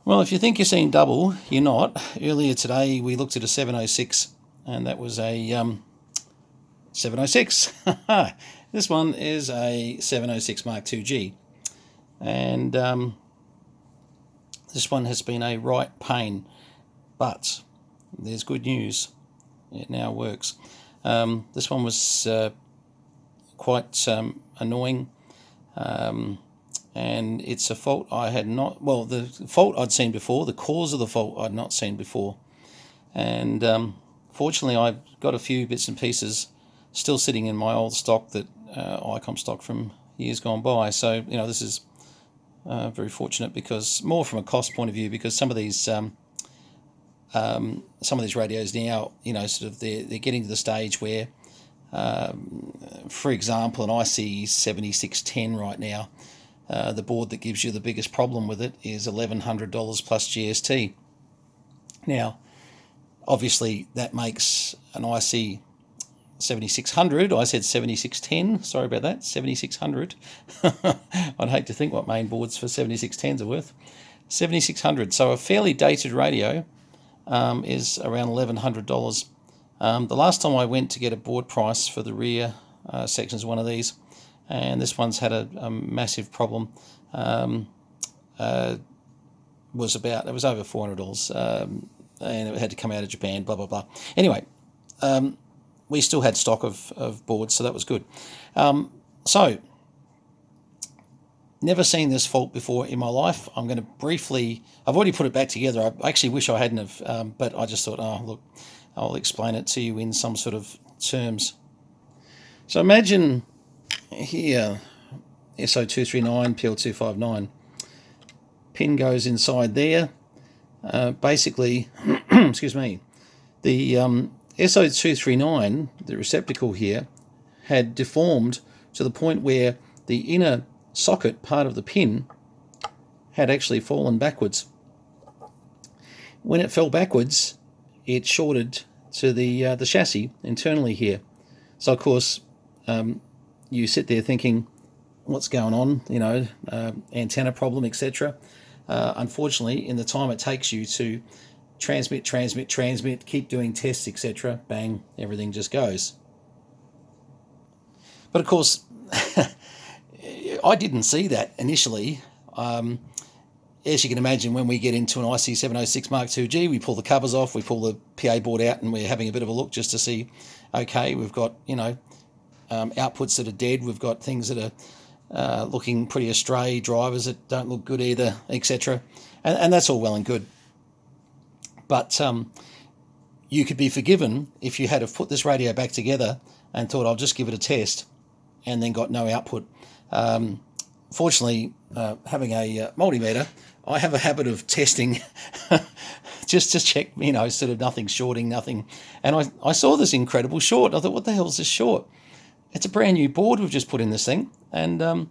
Well, if you think you're seeing double, you're not. Earlier today we looked at a 706 and that was a 706. This one is a 706mk2G, and this one has been a right pain, but there's good news. It now works. This one was quite annoying, and it's a fault I had not, well, the fault I'd seen before, the cause of the fault I'd not seen before, and fortunately I've got a few bits and pieces still sitting in my old stock, that Icom stock from years gone by. So this is very fortunate, because more from a cost point of view, because some of these radios now, sort of they're getting to the stage where, for example, an Ic70610 right now, the board that gives you the biggest problem with it is $1,100 plus GST. Now, obviously, that makes an Ic70600. I said 7610. Sorry about that. 7600. I'd hate to think what main boards for 7610s are worth. 7600. So a fairly dated radio is around $1,100. The last time I went to get a board price for the rear sections of one of these, and this one's had a massive problem, it was over $400, and it had to come out of Japan, blah, blah, blah. Anyway, we still had stock of boards, so that was good. So, never seen this fault before in my life. I'm going to briefly, I've already put it back together. I actually wish I hadn't have, but I just thought, oh, look, I'll explain it to you in some sort of terms. So imagine here, SO239, PL259, pin goes inside there. Basically, excuse me, the SO239, the receptacle here, had deformed to the point where the inner socket part of the pin had actually fallen backwards. When it fell backwards, it shorted to the chassis internally here. So of course, you sit there thinking, what's going on? Antenna problem, etc. Unfortunately, in the time it takes you to transmit, keep doing tests, etc., bang, everything just goes. But of course, I didn't see that initially. As you can imagine, when we get into an Ic706mk2G, we pull the covers off, we pull the PA board out, and we're having a bit of a look just to see, okay, we've got, outputs that are dead, we've got things that are looking pretty astray, drivers that don't look good either, etc. And that's all well and good. But you could be forgiven if you had to put this radio back together and thought, I'll just give it a test, and then got no output. Fortunately, having a multimeter, I have a habit of testing just to check, sort of nothing shorting, nothing. And I saw this incredible short. I thought, what the hell is this short? It's a brand new board we've just put in this thing. And, and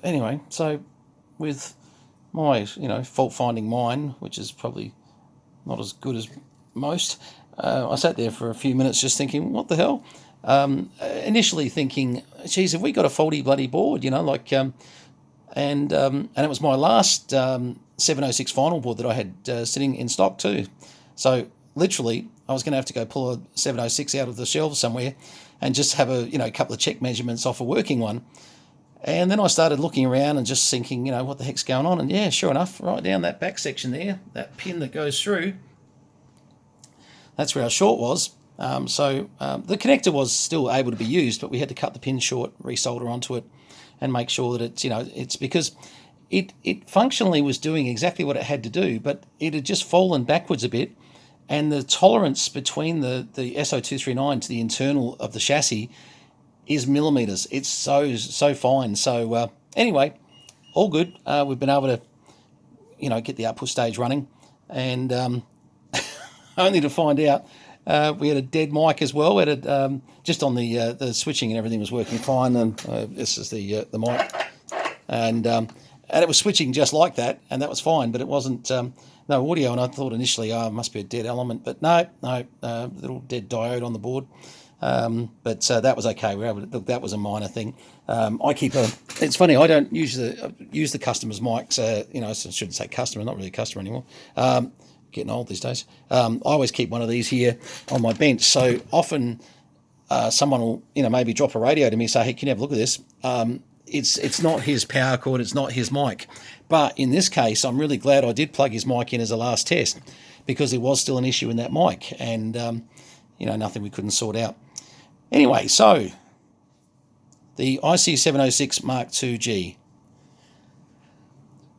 anyway, so with my, fault finding mind, which is probably not as good as most, I sat there for a few minutes just thinking, what the hell? Initially thinking, geez, have we got a faulty bloody board? And it was my last 706 final board that I had sitting in stock too. So literally, I was going to have to go pull a 706 out of the shelves somewhere and just have a couple of check measurements off a working one. And then I started looking around and just thinking, what the heck's going on? And yeah, sure enough, right down that back section there, that pin that goes through, that's where our short was. So the connector was still able to be used, but we had to cut the pin short, resolder onto it, and make sure that it's, it's because it functionally was doing exactly what it had to do, but it had just fallen backwards a bit, and the tolerance between the SO239 to the internal of the chassis is millimeters. It's so fine. So anyway, all good. We've been able to, get the output stage running, and only to find out we had a dead mic as well. We had just on the switching and everything was working fine, and this is the mic, and it was switching just like that, and that was fine, but it wasn't no audio. And I thought initially, it must be a dead element, but no, little dead diode on the board. But that was okay. We were able to, look, that was a minor thing. I keep a. It's funny. I don't use the customer's mics. You know, I shouldn't say customer. Not really a customer anymore. Getting old these days. I always keep one of these here on my bench. So often, someone will, you know, maybe drop a radio to me and say, "Hey, can you have a look at this?" It's not his power cord. It's not his mic. But in this case, I'm really glad I did plug his mic in as a last test, because there was still an issue in that mic, and you know, nothing we couldn't sort out. Anyway, so the Ic706mk2G.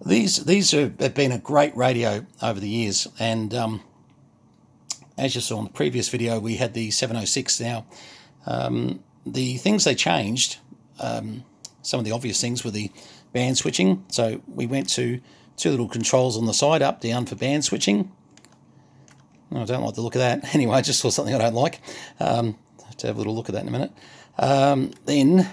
These have been a great radio over the years, and as you saw in the previous video, we had the 706 now. The things they changed, some of the obvious things were the band switching. So we went to two little controls on the side, up, down for band switching. I don't like the look of that. Anyway, I just saw something I don't like. To have a little look at that in a minute. Then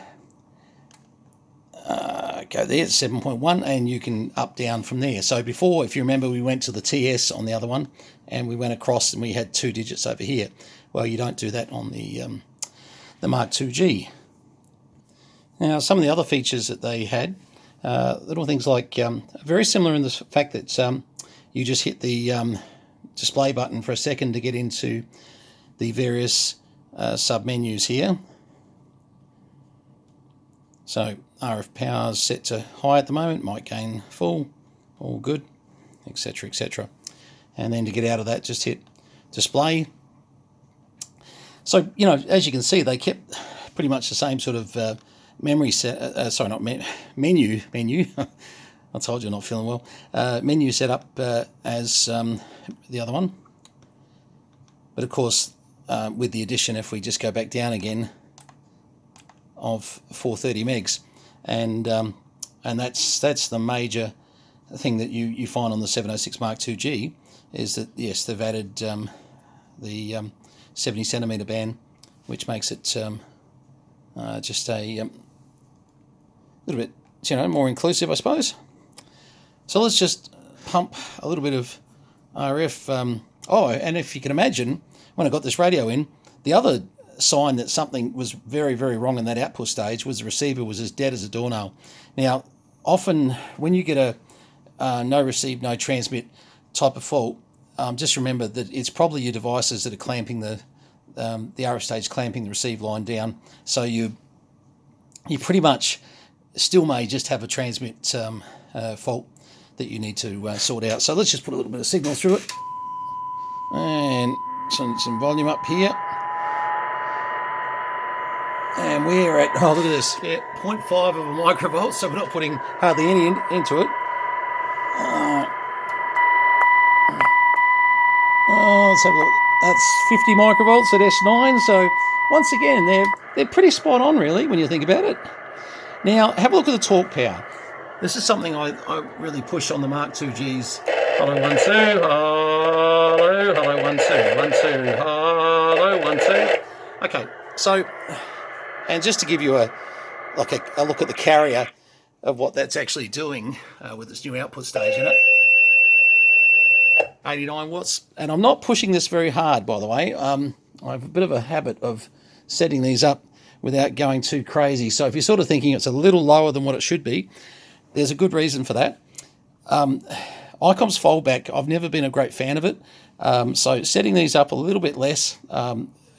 go there, 7.1, and you can up, down from there. So before, if you remember, we went to the TS on the other one, and we went across and we had 2 digits over here. Well, you don't do that on the Mark II-G. Now, some of the other features that they had, little things like, very similar in the fact that you just hit the display button for a second to get into the various sub-menus here. So RF power is set to high at the moment, mic gain full, all good, etc, etc. And then to get out of that, just hit display. So, you know, as you can see, they kept pretty much the same sort of memory set, sorry, not menu. I told you I'm not feeling well. Menu set up as the other one. But of course, with the addition, if we just go back down again, of 430 megs, and that's the major thing that you find on the 706 Mark II-G, is that yes, they've added the 70 centimeter band, which makes it just a little bit, you know, more inclusive, I suppose. So let's just pump a little bit of RF. Oh, and if you can imagine, when I got this radio in, the other sign that something was very, very wrong in that output stage was the receiver was as dead as a doornail. Now, often when you get a no receive, no transmit type of fault, just remember that it's probably your devices that are clamping the RF stage, clamping the receive line down. So you pretty much still may just have a transmit fault that you need to sort out. So let's just put a little bit of signal through it, and some volume up here. And we're at, oh, look at this, yeah, 0.5 of a microvolt, so we're not putting hardly any into it. Let's have a look. That's 50 microvolts at S9, so once again, they're pretty spot on, really, when you think about it. Now, have a look at the torque power. This is something I really push on the Mark II-Gs. Hello, 1, 2, hello, hello, 1, 2, 1, 2, hello, 1, 2. Okay, so, and just to give you a look at the carrier of what that's actually doing with this new output stage in it. 89 watts, and I'm not pushing this very hard, by the way. I have a bit of a habit of setting these up without going too crazy. So if you're sort of thinking it's a little lower than what it should be, there's a good reason for that. Icom's foldback, I've never been a great fan of it. So setting these up a little bit less,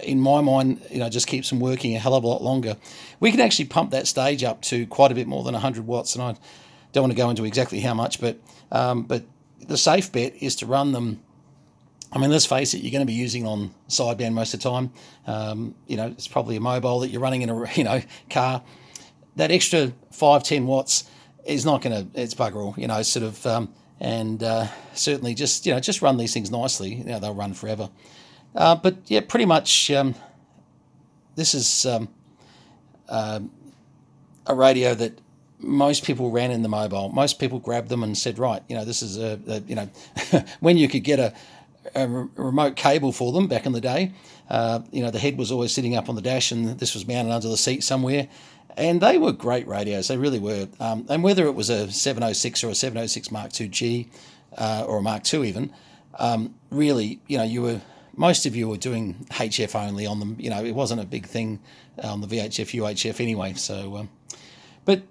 in my mind, you know, just keeps them working a hell of a lot longer. We can actually pump that stage up to quite a bit more than 100 watts, and I don't want to go into exactly how much, but the safe bet is to run them. I mean, let's face it, you're going to be using on sideband most of the time. You know, it's probably a mobile that you're running in a car. That extra 5-10 watts is not going to, it's bugger all, you know, sort of, and certainly just run these things nicely. You know, they'll run forever. But yeah, pretty much this is a radio that most people ran in the mobile. Most people grabbed them and said, right, you know, this is you know, when you could get a remote cable for them back in the day, you know, the head was always sitting up on the dash and this was mounted under the seat somewhere. And they were great radios, they really were. And whether it was a 706 or a 706 Mark II-G or a Mark II even, really, you know, most of you are doing HF only on them. You know, it wasn't a big thing on the VHF, UHF anyway. So, but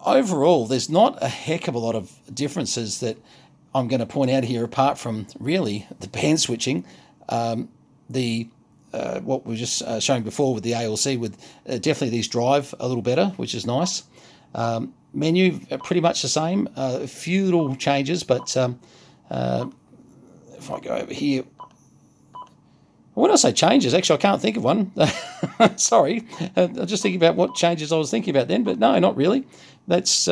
overall, there's not a heck of a lot of differences that I'm going to point out here, apart from really the band switching, what we were just showing before with the ALC, with definitely these drive a little better, which is nice. Menu pretty much the same, a few little changes, but if I go over here, when I say changes, actually I can't think of one. Sorry, I'm just thinking about what changes I was thinking about then, but no, not really. That's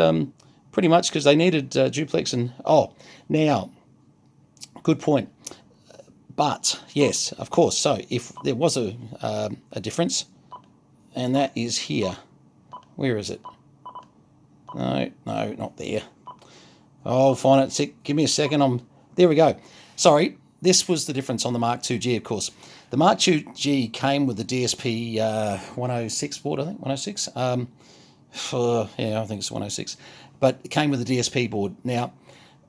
pretty much because they needed duplex and now, good point. But yes, of course. So if there was a difference, and that is here. Where is it? No, not there. I'll find it. Give me a second. There we go. Sorry, this was the difference on the Mark 2G, of course. The Mark 2G came with the DSP 106 board, I think, 106. I think it's 106. But it came with the DSP board. Now,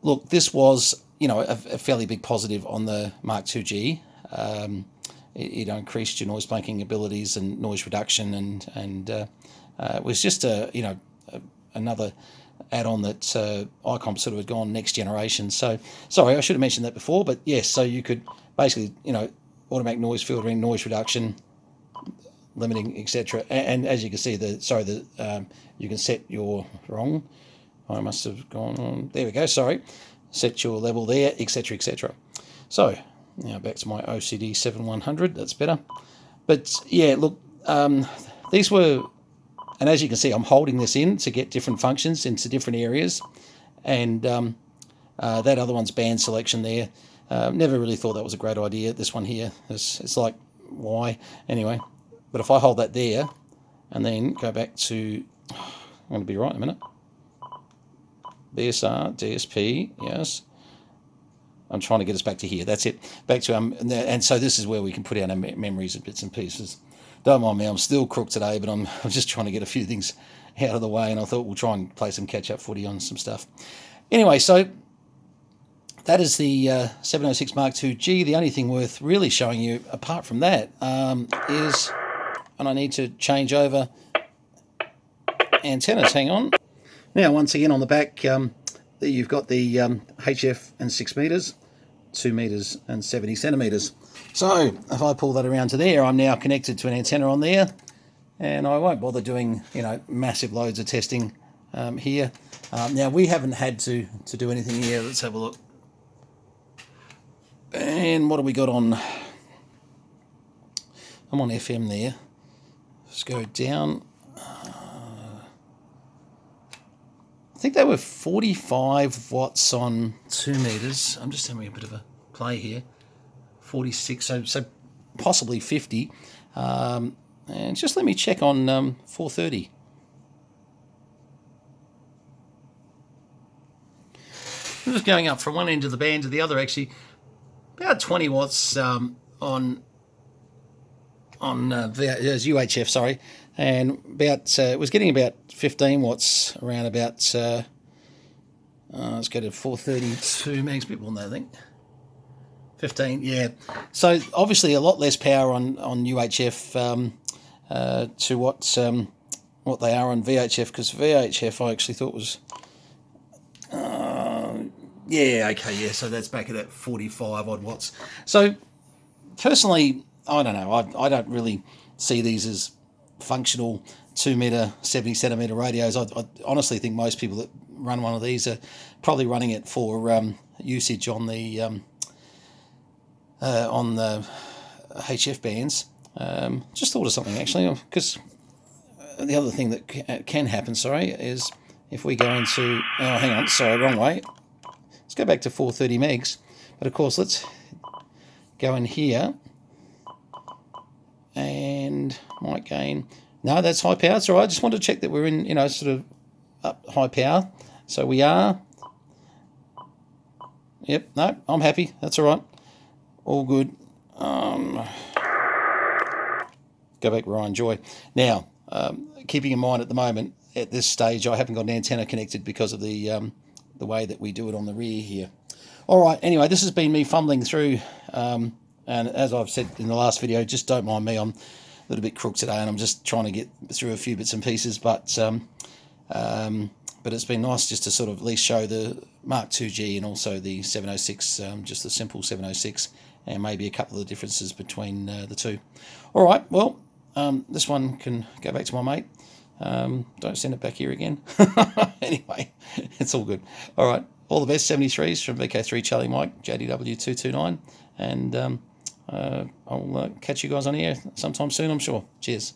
look, this was, a fairly big positive on the Mark 2G. It increased your noise blanking abilities and noise reduction, and it was just another add-on that Icom sort of had gone next generation. So, sorry, I should have mentioned that before, but yes, so you could basically, automatic noise filtering, noise reduction, limiting, etc. And as you can see, you can set your I must have gone on. There we go. Sorry, set your level there, etc., etc. So now back to my OCD 7100. That's better. But yeah, look, these were. And as you can see, I'm holding this in to get different functions into different areas. And that other one's band selection there. Never really thought that was a great idea. This one here, it's like, why? Anyway, but if I hold that there and then go back to, I'm going to be right in a minute. BSR, DSP, yes. I'm trying to get us back to here. That's it. Back to, and so this is where we can put our memories and bits and pieces. Don't mind me, I'm still crook today, but I'm just trying to get a few things out of the way, and I thought we'll try and play some catch-up footy on some stuff. Anyway, so that is the 706 Mark 2G. The only thing worth really showing you, apart from that, is, and I need to change over antennas, hang on. Now, once again, on the back, you've got the HF and 6 metres, 2 metres and 70 centimetres. So if I pull that around to there, I'm now connected to an antenna on there, and I won't bother doing massive loads of testing here. Now we haven't had to do anything here. Let's have a look. And what have we got on? I'm on FM there. Let's go down. I think they were 45 watts on 2 metres. I'm just having a bit of a play here. 46, so possibly 50. And just let me check on 430. I'm just going up from one end of the band to the other, actually. About 20 watts on UHF, sorry. And about it was getting about 15 watts around about, let's go to 432 megs, a bit more than that, I think. 15, yeah. So obviously a lot less power on UHF to what they are on VHF, because VHF I actually thought was, so that's back at that 45 odd watts. So personally, I don't know, I don't really see these as functional 2 metre, 70 centimetre radios. I honestly think most people that run one of these are probably running it for usage on the HF bands. Just thought of something actually, because the other thing that can happen, is if we go into, hang on, sorry, wrong way. Let's go back to 430 megs. But of course, let's go in here and might gain. No, that's high power. It's all right. I just wanted to check that we're in, sort of up high power. So we are. Yep. No, I'm happy. That's all right. All good. Go back where I enjoy. Now, keeping in mind at the moment, at this stage, I haven't got an antenna connected because of the way that we do it on the rear here. All right. Anyway, this has been me fumbling through And as I've said in the last video, just don't mind me. I'm a little bit crook today, and I'm just trying to get through a few bits and pieces. But it's been nice just to sort of at least show the Mark 2G and also the 706, just the simple 706, and maybe a couple of the differences between the two. All right, well, this one can go back to my mate. Don't send it back here again. Anyway, it's all good. All right, all the best, 73s from VK3 Charlie Mike, JDW229, and I'll catch you guys on here sometime soon, I'm sure. Cheers.